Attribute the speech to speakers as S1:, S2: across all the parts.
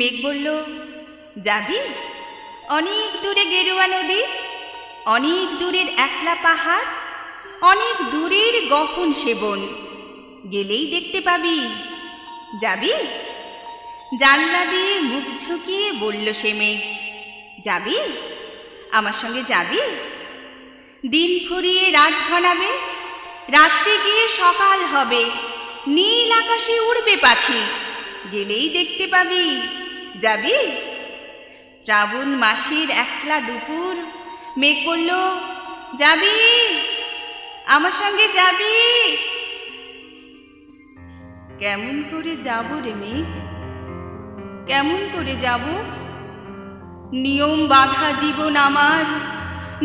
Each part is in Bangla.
S1: মেঘ বলল, যাবি? অনেক দূরে গেরুয়া নদী, অনেক দূরের একলা পাহাড়, অনেক দূরের গহন সেবন, গেলেই দেখতে পাবি। যাবি? জানলা দিয়ে মুখ ঝুঁকিয়ে বলল সে মেঘ, যাবি? আমার সঙ্গে যাবি? দিন ফুরিয়ে রাত ঘনাবে, রাত্রে গিয়ে সকাল হবে, নীল আকাশে উড়বে পাখি, গেলেই দেখতে পাবি। যাবি? শ্রাবণ মাসের একলা দুপুর, মেঘ বলল, যাবি? আমার সঙ্গে যাবি? কেমন করে যাব রে মেঘ, কেমন করে যাব? নিয়ম বাঁধা জীবন আমার,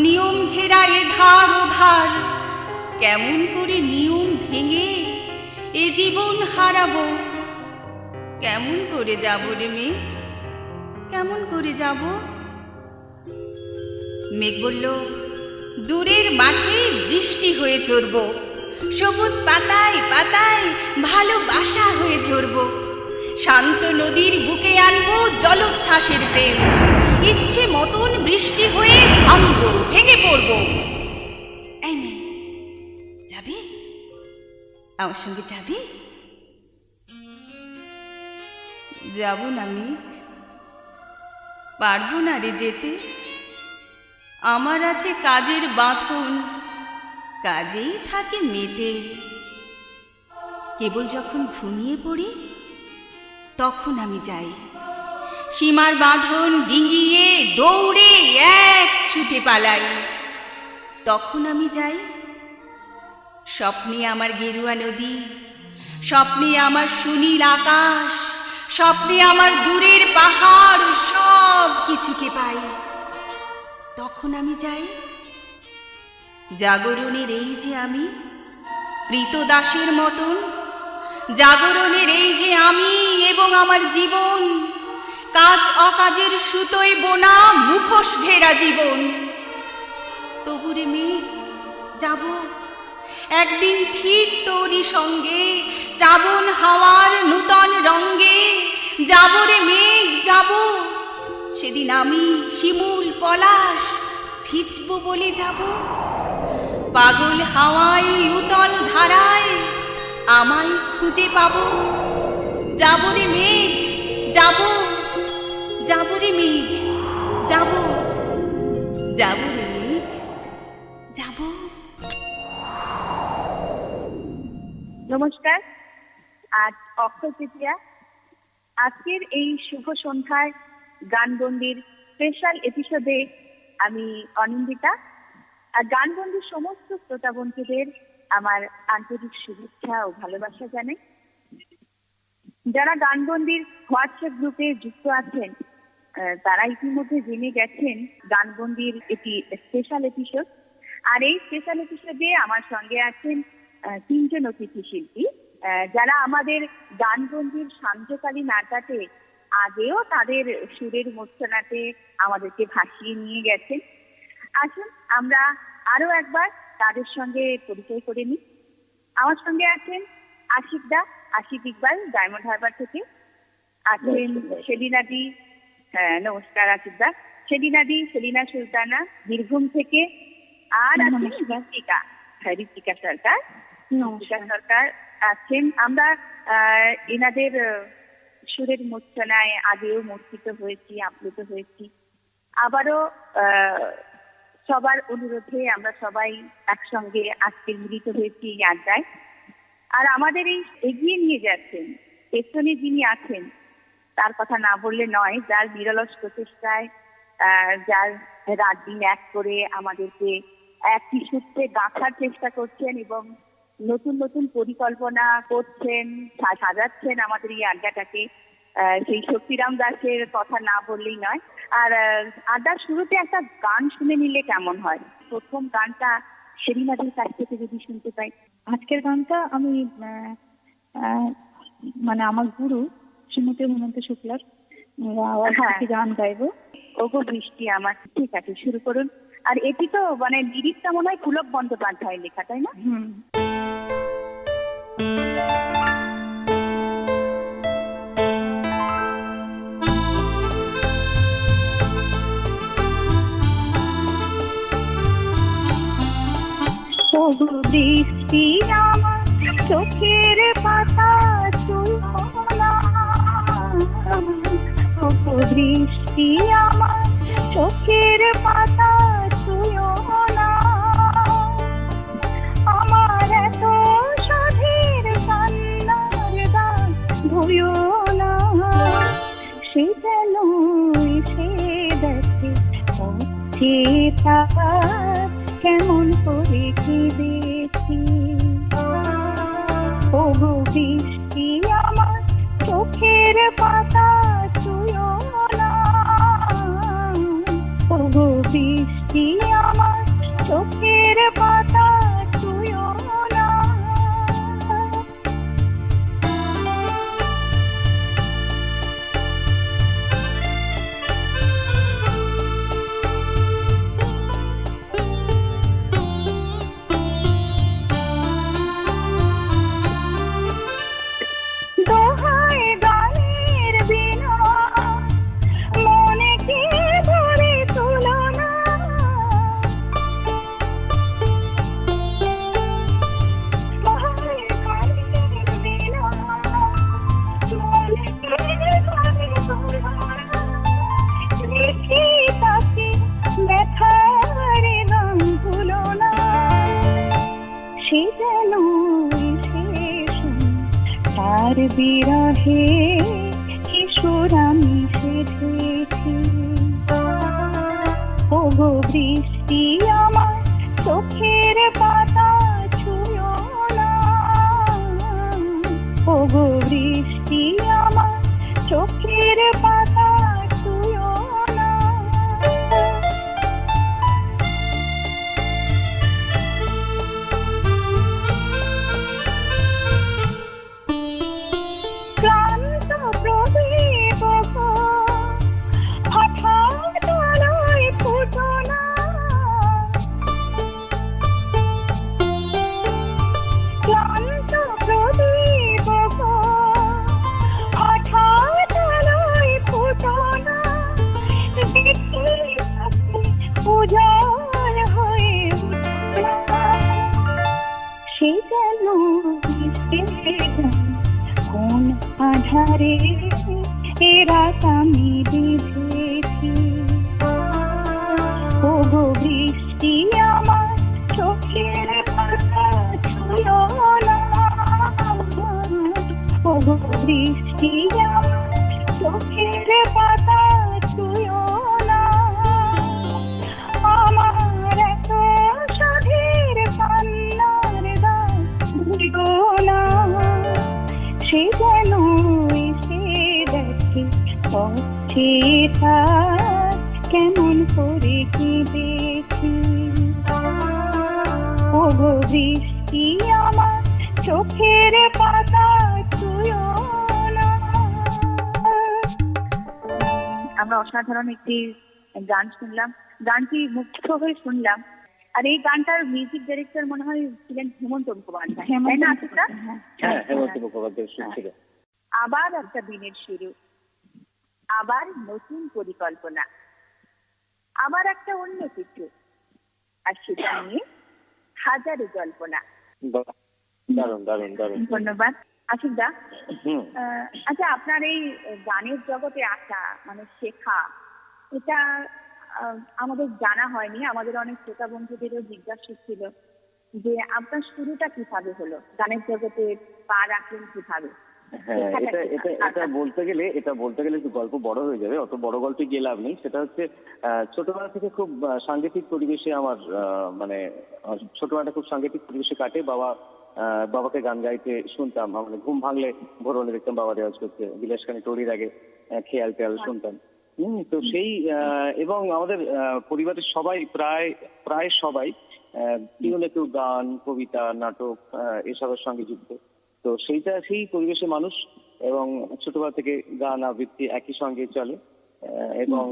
S1: নিয়ম ঘেরা এ ধার ও ধার, কেমন করে নিয়ম ভেঙে এ জীবন হারাবো? কেমন করে যাব রে মেঘ, কেমন করে যাব? মেঘ বলল, দূরের মাঠে বৃষ্টি হয়ে ঝরব, সবুজ পাতায় পাতায় ভালোবাসা হয়ে ঝরব, শান্ত নদীর বুকে আনবো জলোচ্ছ্বাসের প্রেম, ইচ্ছে মতন বৃষ্টি হয়ে ভাঙবো, ভেঙে পড়ব। এই মেয়ে, যাবি? আমার সঙ্গে যাবি? যাব না মেঘ, পারবো না রে যেতে, আমার আছে কাজের বাঁধন, কাজেই থাকে মেতে। কেবল যখন ঘুমিয়ে পড়ি তখন আমি যাই, সীমার বাঁধন ডিঙিয়ে দৌড়ে এক ছুটে পালাই, তখন আমি যাই। স্বপ্নে আমার গেরুয়া নদী, স্বপ্নে আমার সুনীল আকাশ, স্বপ্নে আমার দূরের পাহাড়, সব কিছুকে পাই, তখন আমি যাই। জাগরণের এই যে আমি কৃতদাসের মতন, জাগরণের এই যে আমি এবং আমার জীবন, কাজ অকাজের সুতোয় বোনা মুখোশ ঘেরা জীবন, তবুরে মেঘ যাব একদিন ঠিক তোরই সঙ্গে, শ্রাবণ হাওয়ার নূতন রঙ্গে। যাব রে মেঘ যাব, সেদিন আমি শিমুল পলাশ ভিজবো বলে যাব, পাগল হাওয়ায় উতল ধারায় আমায় খুঁজে পাবো। যাব রে মেঘ যাব, যাব রে মেঘ যাব, যাব রে মেঘ যাব।
S2: নমস্কার, আজ অক্ষয় তৃতীয়া। আজকের এই শুভ সন্ধ্যায় গানবন্দির স্পেশাল এপিসোডে আমি অনিন্দিতা আর গানবন্দির সমস্ত শ্রোতা বন্ধুদের আমার আন্তরিক শুভেচ্ছা ও ভালোবাসা জানাই। যারা গানবন্দির হোয়াটসঅ্যাপ গ্রুপে যুক্ত আছেন তারা ইতিমধ্যে জেনে গেছেন গানবন্দির এটি স্পেশাল এপিসোড। আর এই স্পেশাল এপিসোডে আমার সঙ্গে আছেন তিনজন অতিথি শিল্পী, যারা আমাদের গানবন্দির সান্ধ্যকালীন আড্ডাতে আগেও তাদের সুরের মূর্ছনাতে আমাদেরকে ভাসিয়ে নিয়ে গেছেন। আসুন আমরা আরো একবার তাদের সঙ্গে পরিচয় করে নিই। আমার সঙ্গে আছেন আশিক ইকবাল ডায়মন্ড হারবার থেকে, আছেন সেলিনাদি, নমস্কার আশিকদা, সেলিনা সুলতানা বীরভূম থেকে, আর আছেন ঋতিকা সরকার আছেন। আমরা এনাদের সুরের মূর্ছনায় আগেও মূর্ছিত হয়েছি, আপ্লুত হয়েছি। আবারও সবার অনুরোধে আমরা সবাই একসঙ্গে আজকে মিলিত হয়েছি এই আড্ডায়। আর আমাদের এই এগিয়ে নিয়ে যাচ্ছেন, পেছনে যিনি আছেন তার কথা না বললে নয়, যার নিরলস প্রচেষ্টায়, যার রাত দিন এক করে আমাদেরকে একটি সূত্রে গাঁথার চেষ্টা করছেন এবং নতুন নতুন পরিকল্পনা করছেন, সাজাচ্ছেন আমাদের এই আড্ডাটাকে, সেই শক্তিরাম দাসের কথা না বললেই নয়। আর আড্ডার শুরুতে একটা গান শুনে নিলে কেমন হয়? প্রথম গানটা সেলিনাদের কাছ থেকে যদি শুনতে পাই।
S3: আজকের গানটা আমি মানে আমার গুরু শ্রীমতী হেমন্ত শুক্লার গান গাইবো,
S2: ওগো বৃষ্টি আমার। ঠিক আছে, শুরু করুন। আর এটি তো মানে লিরিক্সটা মনে হয় পুলক বন্দ্যোপাধ্যায় লেখা, তাই না?
S3: ওগো বৃষ্টি আমার চোখের পাতা ছুঁয়ো না, ওগো বৃষ্টি আমার চোখের পাতা ছুঁয়ো না, আমার এত সাধের কান্নার গান ধুয়ো না, সে যেন এসে দেখে হচ্ছে তার কেমন করে কেঁদেছি। ওগো বৃষ্টি আমার চোখের পাতা ছুঁয়ো না, ওগো বৃষ্টি আমার চোখের পাতা ছুঁয়ো না। দোহায় গানের বিনা মনে কি ভরে তুলনা, দোহায় গানের বিনা মনে কি ভরে তুলনা, দেখি তাকে ব্যথার গান ভুলো না, সে যেন এসে তার বিরহে কিশোর আমি সেধেছি। ওগো বৃষ্টি আমার চোখের পাতা ছুঁয়ো না, ওগো বৃষ্টি আমার চোখের পাতা ছুঁয়ো না। ক্লান্ত প্রদীপ হঠাৎ আলোয় ফুটো না, ক্লান্ত প্রদীপ হঠাৎ আলোয় ফুটো না, দেখি তাকে উজাড় হয়ে উঠলো না, সে যেন কোন আধারে এ রাত আমি বিঁধেছি। ওগো বৃষ্টি আমার চোখের পাতা ছুঁয়ো না, ওগো বৃষ্টি আমার চোখের পাতা ছুঁয়ো না, আমার এত সাধের কান্নার গান ভুলো না, সে যেন এসে দেখে হচ্ছে তার কেমন করে কেঁদেছি। ওগো বৃষ্টি আমার চোখের পাতা ছুঁয়ো না।
S2: আমরা অসাধারণ একটি গান শুনলাম, গানটি মুগ্ধ হয়ে শুনলাম। আর এই গানটার মিউজিক ডাইরেক্টর মনে হয় ছিলেন হেমন্ত মুখোপাধ্যায়, তাই না আশিকা?
S4: হ্যাঁ, হেমন্ত মুখোপাধ্যায়ের সুর ছিল।
S2: আবার একটা দিনের শুরু, আবার নতুন পরিকল্পনা, আবার একটা অন্য কিছু, আর সেটা নিয়ে হাজারো জল্পনা।
S4: বাহ, দারুণ দারুণ দারুণ।
S2: ধন্যবাদ আশিকদা। আচ্ছা, আপনার এই গানের জগতে আসা মানে শেখা, এটা আমাদের জানা হয়নি। আমাদের অনেক শ্রোতা বন্ধুদেরও জিজ্ঞাসা ছিল যে আপনার শুরুটা কিভাবে হলো, গানের জগতে পা রাখলেন কিভাবে?
S4: হ্যাঁ, এটা বলতে গেলে একটু গল্প বড় হয়ে যাবে, অত বড় গল্পে গিয়ে লাভ নেই। সেটা হচ্ছে ছোটবেলা থেকে খুব সাংগীতিক পরিবেশে আমার মানে ছোটবেলাটা খুব সাংগীতিক পরিবেশে কাটে। বাবাকে গান গাইতে শুনতাম, মানে ঘুম ভাঙলে ভোরবেলা দেখতাম বাবা রেওয়াজ করতে, বিলাসখানি টোরির আগে খেয়াল টেয়াল শুনতাম। তো সেই এবং আমাদের পরিবারের সবাই প্রায় সবাই কেউ না কেউ গান, কবিতা, নাটক এসবের সঙ্গে যুক্ত। তো সেই পরিবেশে মানুষ, এবং ছোটবেলা থেকে গান আবৃত্তি একই সঙ্গে চলে, এবং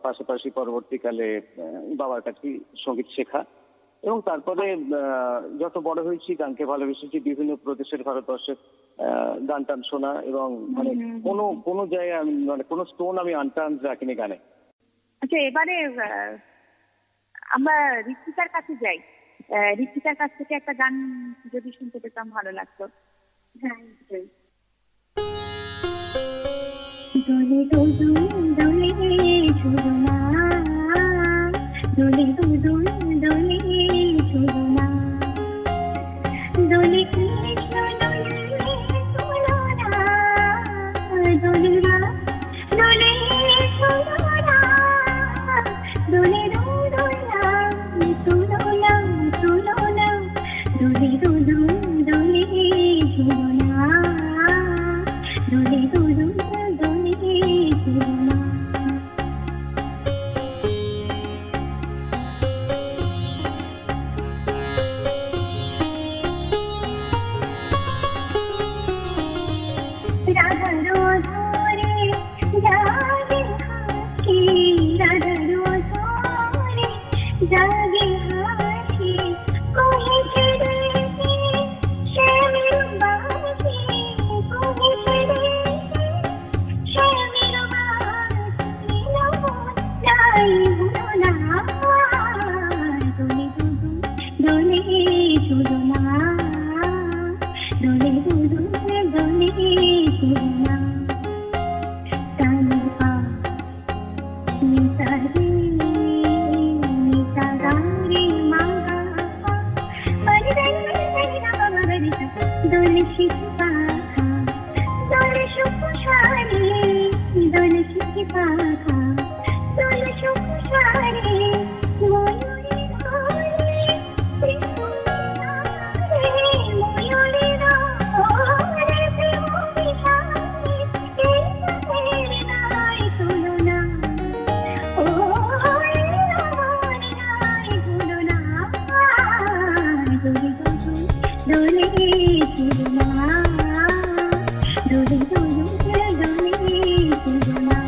S4: পাশাপাশি পরবর্তীকালে বাবার কাছে সঙ্গীত শেখা, এবং তারপরে যত বড় হয়েছি গানকে ভালোবেসেছি, বিভিন্ন প্রদেশের ভারতবর্ষের গান টান শোনা, এবং মানে কোনো জায়গায় আমি মানে কোনো স্টোন আমি আনটার্ন রাখিনি গানে।
S2: আচ্ছা, এবারে আমরা ঋত্বিকার কাছে যাই। ঋতিকার কাছ থেকে একটা গান যদি শুনতে পেতাম ভালো লাগতো।
S3: হ্যাঁ, নিশ্চয়ই। দোলে দোলে ঝুলনা, দোলে দোলে ঝুলনা, দোলে কৃষ্ণ দোলে তুলনা, দোলনা দোলে তুলনা, দোলে তুলনা তুলনা তুলনা, দোলে দোলে ঝুলনা, দোলে দোলে ঝুলনা। রাধারো ধরে জাগে হাসি, রাধারো ধরে জাগে হাসি, কহে ছেড়ে শ্যামের বাসি, কহে ছেড়ে শ্যামের বাসি, যাই ভুলো না, দোলে দোলে ঝুলনা, দোলে দোলে ঝুলনা, তালি পা নিতা রে নিতা রে মা দোলে শিখি পাখা, দোলে সুখ সারি, দোলে শিখি পাখা, দোলে সুখ সারি, ময়ূরী ধরে ময়ূরী ধরে প্রেম বিহারি, এই রাতের নাই তুলনা, ও এই রাতের নাই তুলনা, দোলে দোলে ঝুলনা, দোলে দোলে ঝুলনা।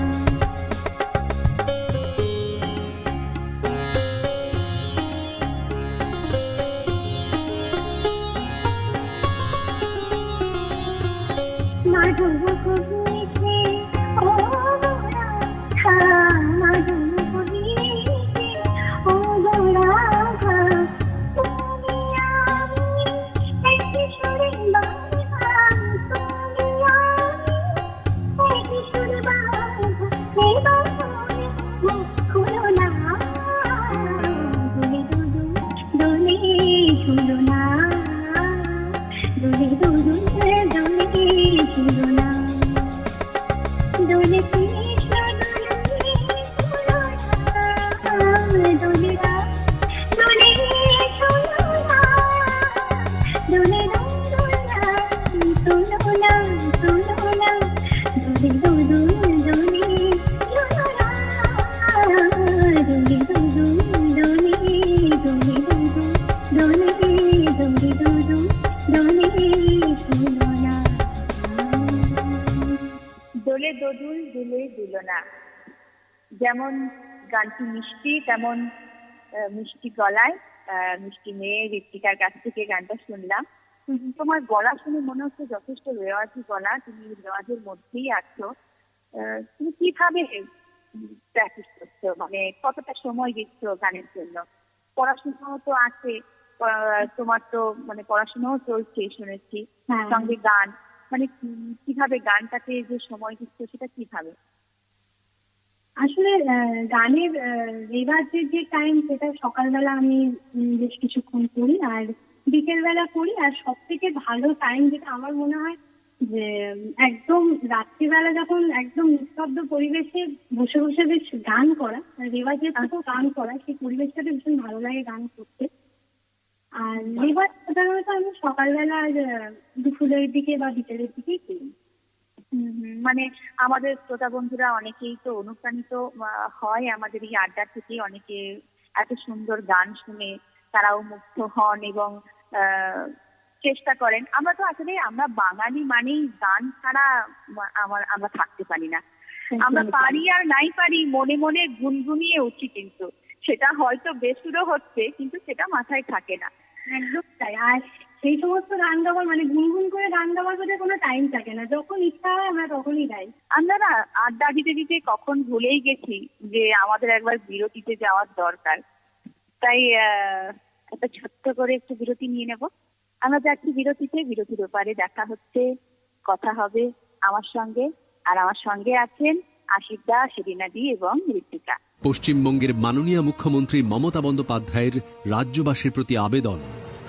S3: মাধব কবিছে ও রাধা, মাধব কবিছে ও রাধা, তুমি আমি একই সুরে বাঁধা, তুমি আমি একই সুরে বাঁধা, এবার মনে মুখ খুলো না, দোলে দোলে ঝুলনা, দোলে দোলে ঝুলনা, দোলে কৃষ্ণ দোলে তুলনা, দোলে দোলে ঝুলনা, দোলে তুলনা তুলনা তুলনা, দোলে দোলে ঝুলনা, দোলে দোলে দোলে দোলে দোলে ঝুলনা।
S2: দোলে দোদুল দুলে দুলনা, যেমন গানটি মিষ্টি তেমন মিষ্টি গলায় মিষ্টি মেয়ে ঋতিকার কাছ থেকে গানটা শুনলাম। তোমার গলা শুনে মনে হচ্ছে যথেষ্ট রেওয়াজি গলা, তুমি রেওয়াজের মধ্যেই আছো। তুমি কিভাবে প্র্যাকটিস করছো, মানে কতটা সময় দিচ্ছ গানের জন্য? পড়াশোনাও তো আছে, তোমার তো মানে পড়াশোনাও চলছে শুনেছি, সঙ্গে গান, মানে কিভাবে গানটাকে যে সময় দিচ্ছ সেটা কিভাবে?
S3: আসলে গানের রেওয়াজের যে টাইম সেটা সকালবেলা আমি বেশ কিছুক্ষণ করি, আর বিকেলবেলা করি, আর সব থেকে ভালো টাইম যেটা আমার মনে হয় যে একদম রাত্রিবেলা যখন একদম নিস্তব্ধ পরিবেশে বসে বসে বেশ গান করা, রেওয়াজের তো গান করা, সেই পরিবেশটাতে ভীষণ ভালো লাগে গান করতে। আর রেওয়াজ সাধারণত আমি সকালবেলা আর দুপুরের দিকে বা বিকেলের দিকেই করি।
S2: মানে আমাদের শ্রোতা বন্ধুরা অনেকেই তো অনুপ্রাণিত হয় আমাদের এই আড্ডা থেকে, অনেকে এত সুন্দর গান শুনে তারাও মুগ্ধ হন এবং চেষ্টা করেন। আমরা তো আসলে আমরা বাঙালি মানেই গান ছাড়া আমরা থাকতে পারি না। আমরা পারি আর নাই পারি মনে মনে গুনগুনিয়ে উঠি, কিন্তু সেটা হয়তো বেসুরো হচ্ছে, কিন্তু সেটা মাথায় থাকে না।
S3: একদম তাই। আর সেই সমস্ত গান গাওয়ার মানে গুনগুন করে গান গাওয়ার মধ্যে কোনো টাইম থাকে না, যখন ইচ্ছা হয় আমরা তখনই গাই।
S2: আমরা না আড্ডা দিতে দিতে কখন ভুলেই গেছি যে আমাদের একবার বিরতিতে যাওয়ার দরকার। তাই ছোট্ট করে একটু বিরতি নিয়ে নেব। আমরা যাচ্ছি বিরতিতে, বিরতির ওপারে দেখা হচ্ছে, কথা হবে আমার সঙ্গে। আর আমার সঙ্গে আছেন আশিকদা, সেরিনাদি এবং ঋতিকা।
S5: পশ্চিমবঙ্গের মাননীয় মুখ্যমন্ত্রী মমতা বন্দ্যোপাধ্যায়ের রাজ্যবাসীর প্রতি আবেদন,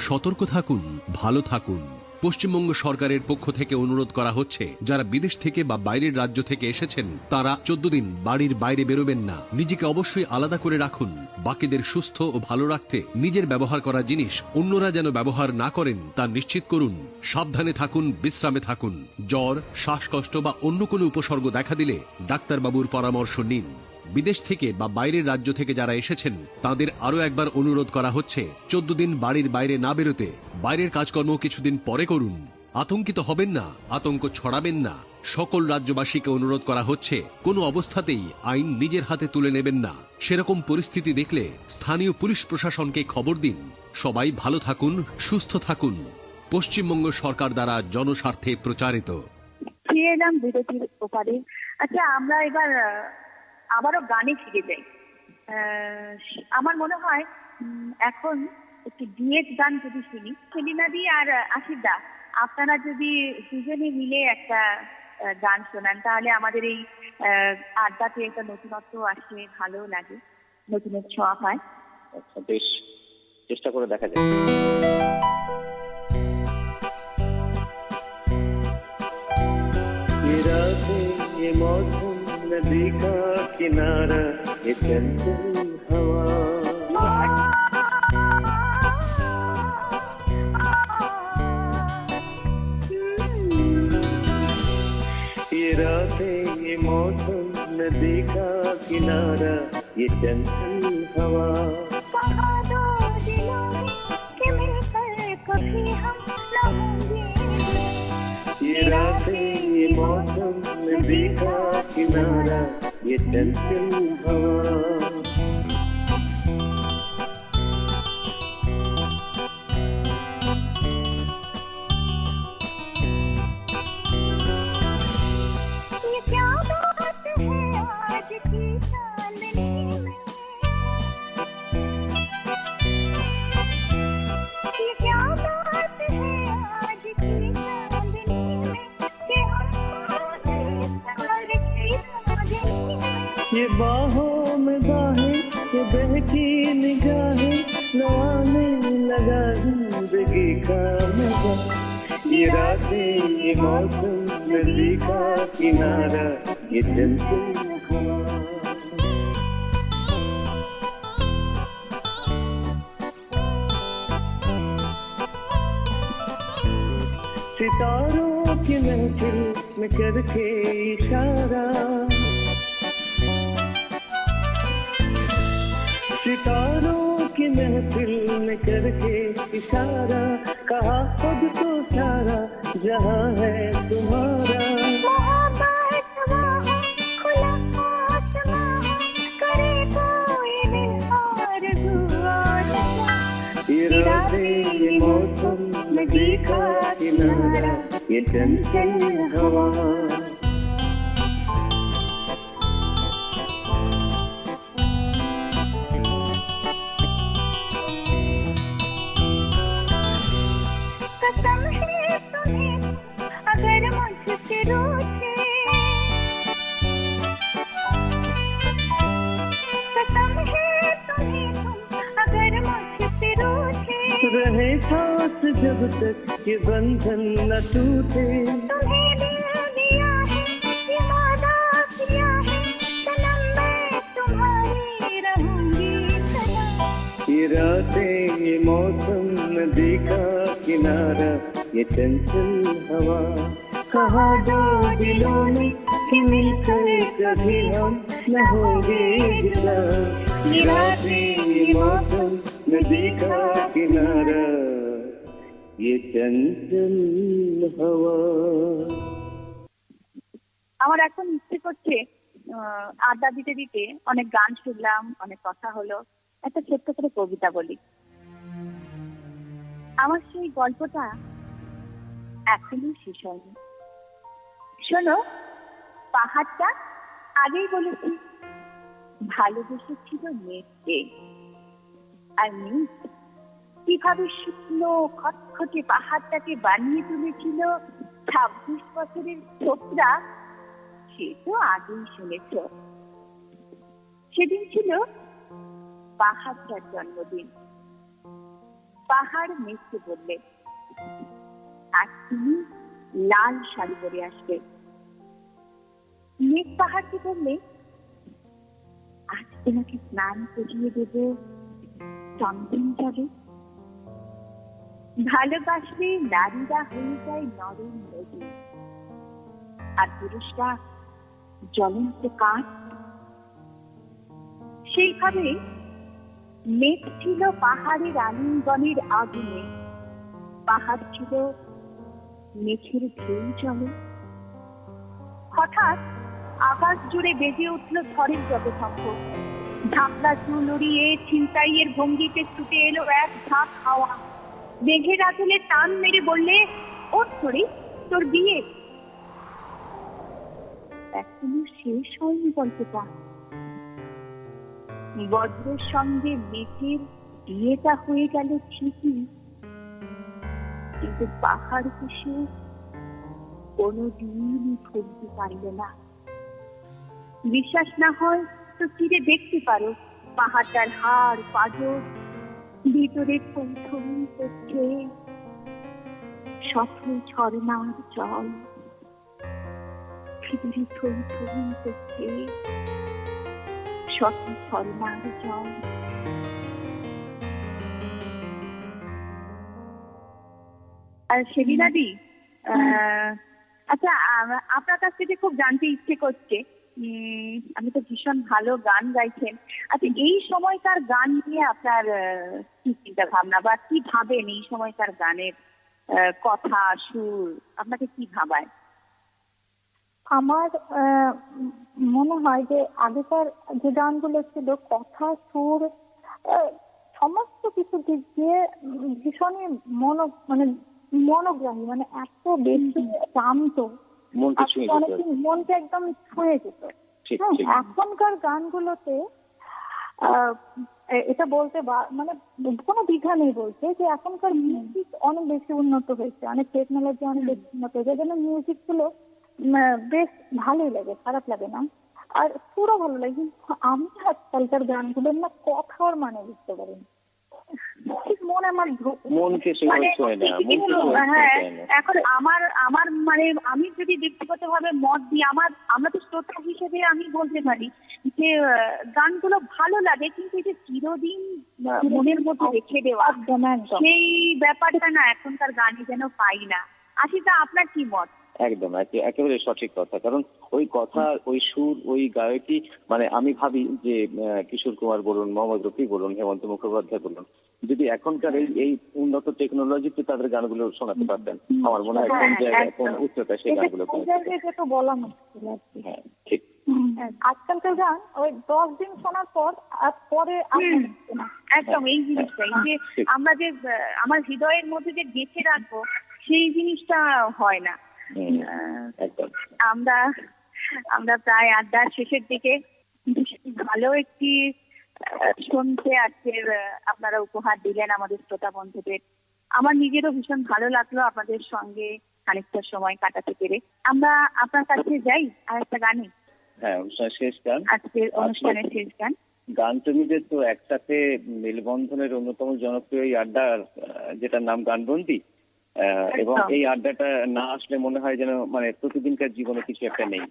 S5: সতর্ক থাকুন, ভালো থাকুন। পশ্চিমবঙ্গ সরকারের পক্ষ থেকে অনুরোধ করা হচ্ছে, যারা বিদেশ থেকে বা বাইরের রাজ্য থেকে এসেছেন তারা 14 দিন বাড়ির বাইরে বেরোবেন না। নিজেকে অবশ্যই আলাদা করে রাখুন। বাকিদের সুস্থ ও ভালো রাখতে নিজের ব্যবহার করা জিনিস অন্যরা যেন ব্যবহার না করেন তা নিশ্চিত করুন। সাবধানে থাকুন, বিশ্রামে থাকুন। জ্বর, শ্বাসকষ্ট বা অন্য কোনো উপসর্গ দেখা দিলে ডাক্তারবাবুর পরামর্শ নিন। বিদেশ থেকে বা বাইরের রাজ্য থেকে যারা এসেছেন তাদের আরো একবার অনুরোধ করা হচ্ছে, 14 দিন বাড়ির বাইরে না বেরোতে। বাইরের কাজকর্ম কিছুদিন পরে করুন। আতঙ্কিত হবেন না, আতঙ্ক ছড়াবেন না। সকল রাজ্যবাসীকে অনুরোধ করা হচ্ছে, কোনো অবস্থাতেই আইন নিজের হাতে তুলে নেবেন না। সেরকম পরিস্থিতি দেখলে স্থানীয় পুলিশ প্রশাসনকে খবর দিন। সবাই ভালো থাকুন, সুস্থ থাকুন। পশ্চিমবঙ্গ সরকার দ্বারা জনস্বার্থে প্রচারিত।
S2: ফিরে এলাম বিরতির ওপারে। আচ্ছা, আমরা এবার আবারও গানে ফিরে যাই। আমার মনে হয় এখন একটি ডুয়েট গান যদি শুনি, সেলিনাদি আর আশিকদা, আপনারা যদি দুজনে মিলে একটা গান শোনান তাহলে আমাদের এই আড্ডাতে একটা নতুনত্ব আসে, ভালো লাগে, নতুনের ছোঁয়া হয়।
S4: আচ্ছা, বেশ, চেষ্টা করে দেখা যায়।
S6: ये रातें, ये मौसम, नदी का किनारा, ये चंचल हवा, ये रातें, ये मौसम, नदी का किनारा, ये चंचल हवा, ये रातें, ये मौसम, नदी का किनारा, ये चंचल हवा,
S3: ये क्या बात है आज की चांदनी में, ये क्या बात है आज की चांदनी में, कि
S6: ये बाहों में बाहें, ये बहकी निगाहें, नवाने लगा जिंदगी का मजा, ये रातें, ये मौसम, नदी का किनारा, ये चंचल हवा, सितारों की महफिल में करके इशारा, सितारों की महफिल में करके इशारा, कहा खुद को सारा जहां है तुम्हारा,
S3: खुला आसमां करे कोई दिल आरज़ू आरज़ू,
S6: ये रातें, ये मौसम, नदी का किनारा, ये चंचल हवा,
S3: कसम है तुम्हें अगर मुझसे रूठे, कसम है तुम्हें तुम अगर मुझसे रूठे,
S6: रहे साथ जब तक ये बंधन न टूटे,
S3: तुम्हें दिल दिया है ये वादा किया है, सनम मैं तुम्हारी रहूंगी सदा,
S6: ये रातें, ये मौसम, नदी का किनारा, ये चंचल हवा, कहा दो दिलों में कि मिलकर कभी हम न होंगे जुदा, ये रातें, ये मौसम, नदी का किनारा, ये चंचल हवा।
S2: আমার এখন ইচ্ছে করছে আড্ডা দিতে দিতে অনেক গান শুনলাম, অনেক কথা হলো, একটা ছোট্ট করে কবিতা বলি। আমার সেই গল্পটা এখনই শেষ হয়নি। শোনো, পাহাড়টা আগেই বলেছি ভালোবেসেছিল মেঘকে, আর মেঘ কি কিভাবে শুকনো খটখটে পাহাড়টাকে বানিয়ে তুলেছিল 26 বছরের ছোকরা, সে তো আগেই শুনেছ। সেদিন ছিল পাহাড়টার জন্মদিন। পাহাড় মেঘকে বললে, আজ তুমি লাল শাড়ি পরে আসবে। মেঘ পাহাড়কে বললে, আজ তোমাকে স্নান করিয়ে দেব চন্দন জলে। ভালোবাসলে নারীরা হয়ে যায় নরম নদী, আর পুরুষরা জ্বলন্ত কাঠ। সেইভাবে মেঘ ছিল পাহাড়ের আলিঙ্গনের আগুনে, পাহাড় ছিল মেঘের ঢেউ জলে। হঠাৎ আকাশ জুড়ে বেজে উঠল ঝড়ের জপশঙ্খ। ঢাকলা চুল উড়িয়ে ছিনতাইয়ের ভঙ্গিতে ছুটে এলো এক ঝাঁক হাওয়া। মেঘের আঁচলে টান মেরে বললে, ওর ছড়ি, তোর বিয়ে। এখনো শেষ হয়নি গল্পটা। বজ্রের সঙ্গে মেঘের বিয়েটা হয়ে গেল ঠিকই, কিন্তু পাহাড় কিছু কোনোদিনই ভুলতে পারল না। বিশ্বাস না হয় তো ফিরে দেখতে পারো পাহাড়টার হাড় পাজর, ভিতরে থমথম করছে স্বপ্ন ঝর্ণার জল, ভিতরে থমথম করছে স্বপ্ন ঝর্ণার জল। আর সেলিনাদি, আচ্ছা, আপনার কাছ থেকে খুব জানতে ইচ্ছে করছে। আমি তো ভীষণ ভালো গান গাইছেন। আচ্ছা, এই সময়কার গান নিয়ে আপনার কি চিন্তা ভাবনা, বা কি ভাবেন এই সময়কার গানের কথা, সুর আপনাকে কি ভাবায়?
S7: আমার মনে হয় যে আগেকার যে গানগুলো ছিল, কথা, সুর, সমস্ত কিছু দিক দিয়ে ভীষণই মনোগ্রাহী, মানে এত বেশি টানতো, মনকে একদম ছুঁয়ে যেত। এখনকার গানগুলোতে এটা বলতে মানে কোনো দ্বিধা নেই বলতে যে এখনকার মিউজিক অনেক বেশি উন্নত হয়েছে, অনেক টেকনোলজি অনেক বেশি উন্নত হয়েছে, যেন মিউজিক গুলো বেশ ভালোই লাগে, খারাপ লাগে না, আর সুরও ভালো লাগে। কিন্তু আমি আজকালকার গানগুলোর না কথার মানে বুঝতে পারিনি, ঠিক মনে আমার
S2: এখন আমার মানে আমি যদি ব্যক্তিগত ভাবে মত দিই, আমরা তো শ্রোতা হিসেবে আমি বলতে পারি যে গানগুলো ভালো লাগে, কিন্তু এই যে চিরদিন মনের মধ্যে রেখে দেওয়া সেই ব্যাপারটা না এখনকার গানে যেন পাই না। আশিতা, আপনার কি মত?
S4: একদম একেবারে সঠিক কথা। কারণ ওই কথা, ওই সুর, ওই গায়কী, মানে আমি ভাবি যে কিশোর কুমার বলুন, মোহাম্মদ রফি বলুন, হেমন্ত মুখোপাধ্যায় বলুন, যদি এখনকার এই উন্নত টেকনোলজিতে তাদের গানগুলো শোনাতে পারতেন, আমার মনে হয় কোন জায়গায় কোন উচ্চতায় সেই গানগুলো
S7: বলা মুশকিল।
S4: হ্যাঁ, ঠিক।
S7: আজকালকার গান ওই 10 দিন শোনার পর আর পরে
S2: একদম এই জিনিসটাই যে আমরা যে আমার হৃদয়ের মধ্যে যে গেঁথে রাখবো সেই জিনিসটা হয় না। আমরা প্রায় আড্ডার শেষের দিকে ভালো একটি শুনতে আজকের আপনারা উপহার দিলেন আমাদের শ্রোতা বন্ধুদের। আমার নিজেরও ভীষণ ভালো লাগলো আপনাদের সঙ্গে খানিকটা সময় কাটাতে পেরে। আমরা আপনার কাছে যাই আর একটা গানে।
S4: হ্যাঁ, অনুষ্ঠানের শেষ গান,
S2: আজকের অনুষ্ঠানের শেষ গান।
S4: গান প্রেমীদের তো একসাথে মেলবন্ধনের অন্যতম জনপ্রিয় এই আড্ডার, যেটার নাম গানবন্দি, এবং এই আড্ডাটা না আসলে মনে হয় যেন মানে প্রতিদিনকার জীবনে কিছু একটা নেই।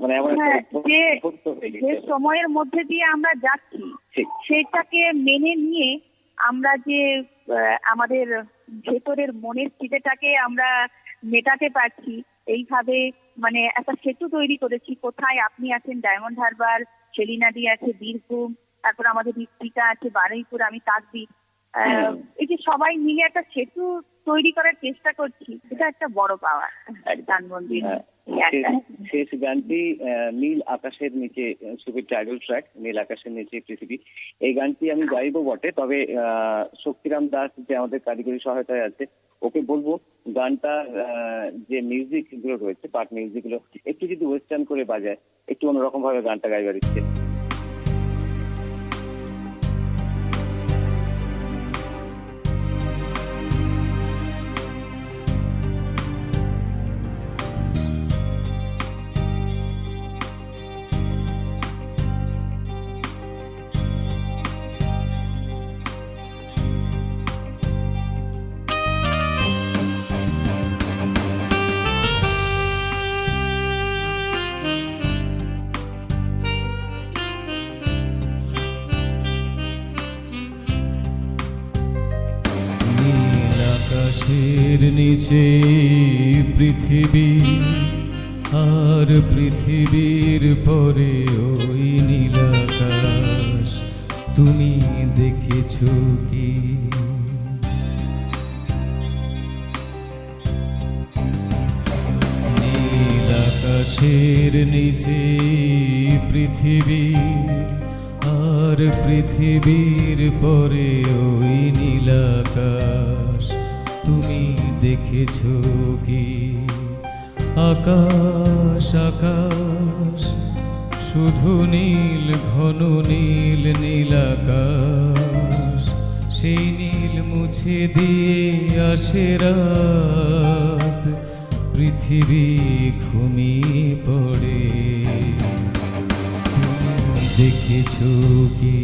S4: মানে
S2: যে সময়ের মধ্যে দিয়ে আমরা যাচ্ছি সেটাকে মেনে নিয়ে আমরা যে আমাদের ভেতরের মনের খিদেটাকে আমরা মেটাতে পারছি, এইভাবে মানে একটা সেতু তৈরি করেছি। কোথায় আপনি আছেন ডায়মন্ড হারবার, সেলিনাদি আছে বীরভূম, তারপর আমাদের ঋত্বিকা আছে বারুইপুর, আমি তাকদ্বীপ। এই যে সবাই মিলে একটা সেতু তৈরি করার চেষ্টা করছি, এটা একটা বড় পাওয়া গানবন্দির।
S4: শেষ গানটি নীল আকাশের নিচে, ছবির টাইটেল ট্র্যাক নীল আকাশের নিচে পৃথিবী। এই গানটি আমি গাইবো বটে, তবে শক্তিরাম দাস যে আমাদের কারিগরি সহায়তায় আছে, ওকে বলবো গানটা যে মিউজিক গুলো রয়েছে, পার্ট মিউজিক গুলো একটু যদি ওয়েস্টার্ন করে বাজায়, একটু অন্যরকম ভাবে গানটা গাইবার ইচ্ছে।
S8: আকাশের নিচে পৃথিবী, আর পৃথিবীর পরে ওই নীলাকাশ, তুমি দেখেছো কি? নীলাকাশের নিচে পৃথিবী, আর পৃথিবীর পরে ওই নীলাকাশ, তুমি দেখেছো কি? আকাশ আকাশ শুধু নীল, ঘন নীল নীলাকাশ, সেই নীল মুছে দিয়ে আসে রাত, পৃথিবী ঘুমিয়ে পড়ে, তুমি দেখেছো কি?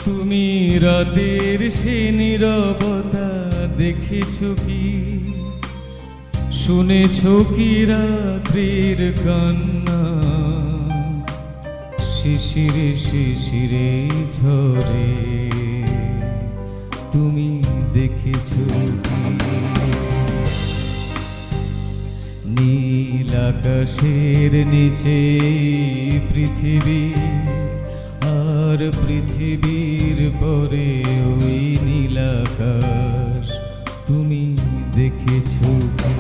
S8: তুমি রাতের সে নীরবতা দেখেছো কি? শুনেছো কি রাত্রির কান্না, শিশিরে শিশিরে ঝরে, তুমি দেখেছো কি? নীল আকাশের নিচে পৃথিবী, আর পৃথিবীর পরে ওই নীলাকাশ, তুমি দেখেছো কি?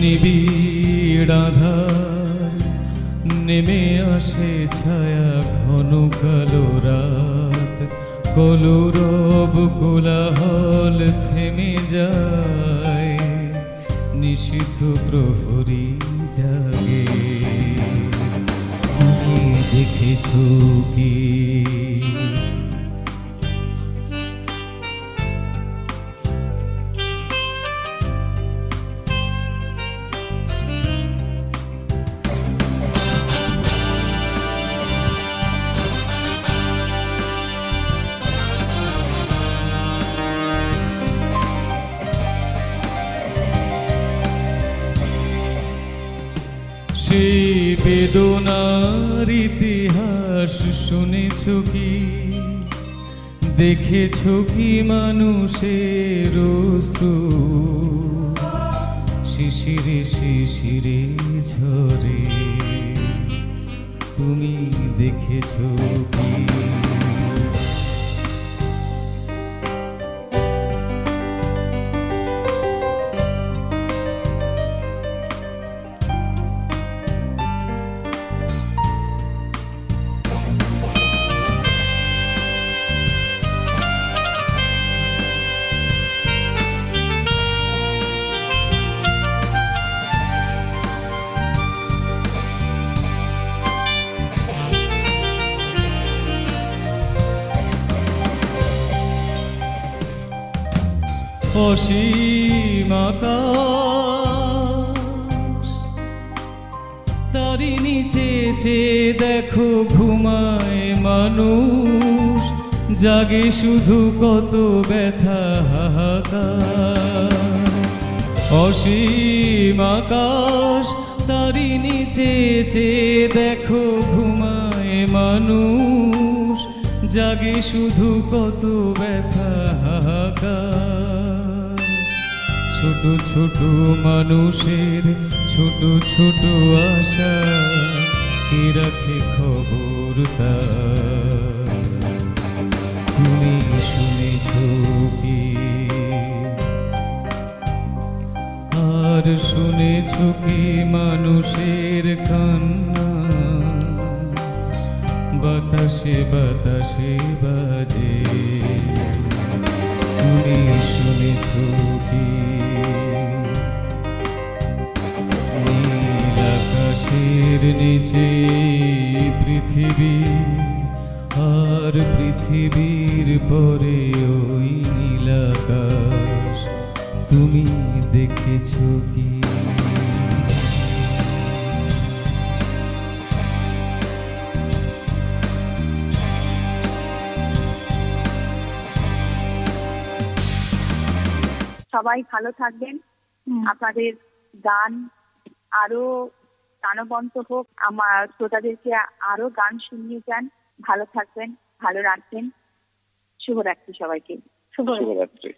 S8: নিবিড় আঁধার নেমে আসে ছায়া, ঘন কালো রাত, কলরব কোলাহল থেমে যায়, নিশীথ প্রহরী জাগে, তুমি দেখেছো কি? সেই বেদনার ইতিহাস শুনেছো কি? দেখেছো কি মানুষের অশ্রু, শিশিরে শিশিরে ঝরে, তুমি দেখেছো কি? অসীম আকাশ, তারি নিচে চেয়ে দেখো ঘুমায় মানুষ, জাগে শুধু কত ব্যথা হাহাকার। অসীম আকাশ, তারি নিচে চেয়ে দেখো ঘুমায় মানুষ, জাগে শুধু কত ব্যথা হাহাকার। ছোট ছোট মানুষের ছোট ছোট আশা, কে রাখে খবর তার? তুমি শুনেছো কি? আর শুনেছো কি মানুষের কান্না, বাতাসে বাতাসে বাজে। তুমি শুনেছ কি নীল আকাশের নিচে পৃথিবী, আর পৃথিবীর পরে ওই নীল আকাশ, তুমি দেখেছ কি?
S2: সবাই ভালো থাকবেন, আপনাদের গান আরো প্রাণবন্ত হোক, আমার শ্রোতাদেরকে আরো গান শুনিয়ে যান। ভালো থাকবেন, ভালো রাখবেন। শুভরাত্রি সবাইকে।
S4: শুভরাত্রি।